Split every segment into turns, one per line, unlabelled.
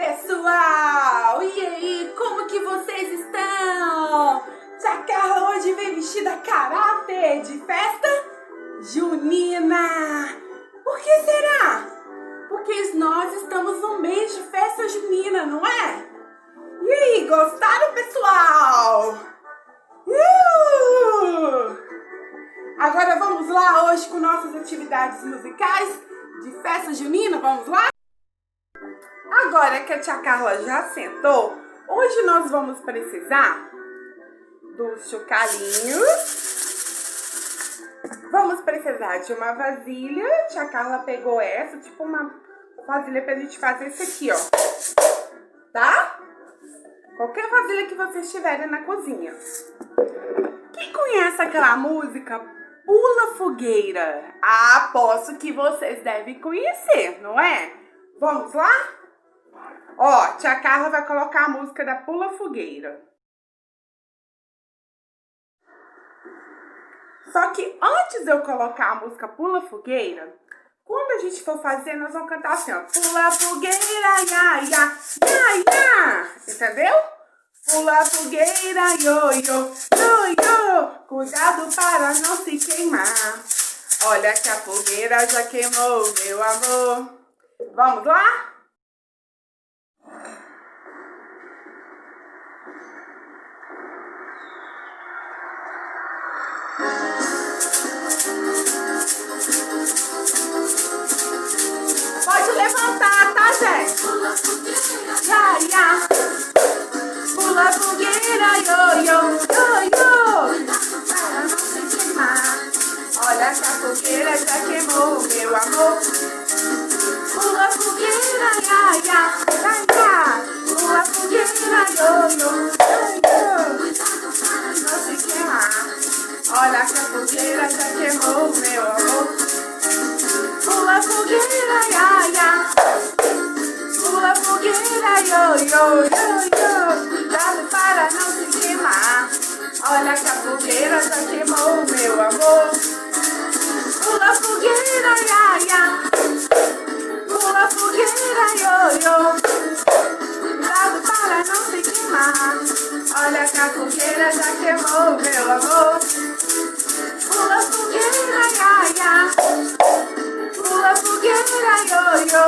Pessoal, e aí, como que vocês estão? Tia Carla hoje veio vestida a caráter de festa junina. Por que será? Porque nós estamos no mês de festa junina, não é? E aí, gostaram, pessoal? Agora vamos lá hoje com nossas atividades musicais de festa junina, vamos lá? Agora que a tia Carla já sentou, hoje nós vamos precisar dos chocalhinhos. Vamos precisar de uma vasilha. A tia Carla pegou essa, tipo uma vasilha pra gente fazer isso aqui, ó. Tá? Qualquer vasilha que vocês tiverem na cozinha. Quem conhece aquela música Pula Fogueira? Ah, aposto que vocês devem conhecer, não é? Vamos lá? Ó, tia Carla vai colocar a música da Pula Fogueira. Só que antes de eu colocar a música Pula Fogueira, quando a gente for fazer, nós vamos cantar assim, ó. Pula fogueira, ia, ia, ia, ia. Entendeu? Pula fogueira, yo, yo, yo, yo. Cuidado para não se queimar. Olha que a fogueira já queimou, meu amor. Vamos lá? Pode levantar, tá, gente? Pula fogueira, ya, ya. Pula fogueira, yo, yo, yo, yo. Para não se queimar. Olha que a fogueira já queimou, meu amor. Pula fogueira, ya, ya, ya, ya. Pula fogueira, yo, yo, yo, yo. Para não se queimar. Olha que a fogueira já queimou, meu amor. Pula fogueira, ya, ya. Pula fogueira, yo, yo, yo, yo. Cuidado para não se queimar. Olha que a fogueira já queimou, meu amor. Pula fogueira, ya, ya. Pula fogueira, yo, yo. Cuidado para não se queimar. Olha que a fogueira já queimou, meu amor. Pula fogueira, ya, ya. Pula fogueira, yo, yo.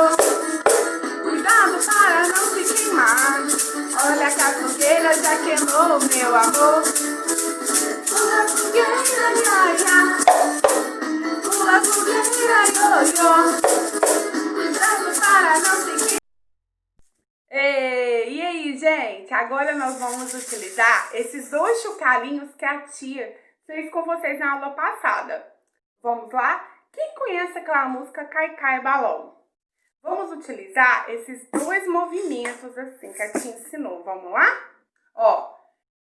Cuidado para não se queimar. Olha que a fogueira já queimou, meu amor. Pula fogueira, ya, ya. Pula fogueira, yo, yo. Cuidado para não se queimar. E aí, gente? Agora nós vamos utilizar esses dois chocalhinhos que a tia fez com vocês na aula passada. Vamos lá? Quem conhece aquela música Cai Cai Balão? Vamos utilizar esses dois movimentos assim que a tia ensinou. Vamos lá? Ó.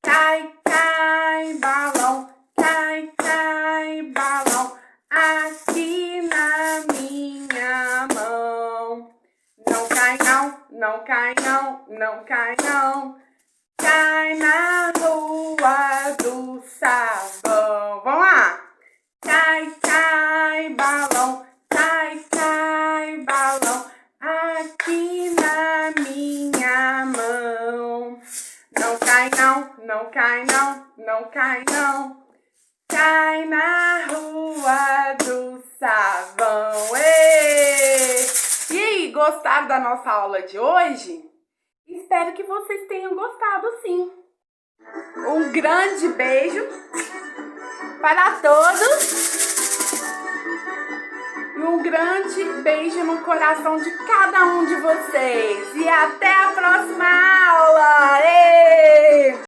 Cai, cai, balão. Cai, cai, balão. Aqui na minha mão. Não cai não, não cai não, não cai não. Cai na rua do sabão. Vamos lá? Cai, cai, balão. Cai, cai, balão. Aqui na minha mão. Não cai não, não cai não, não cai não. Cai na rua do sabão. Ê! E aí, gostaram da nossa aula de hoje? Espero que vocês tenham gostado, sim. Um grande beijo para todos. E um grande beijo no coração de cada um de vocês. E até a próxima aula! Ei!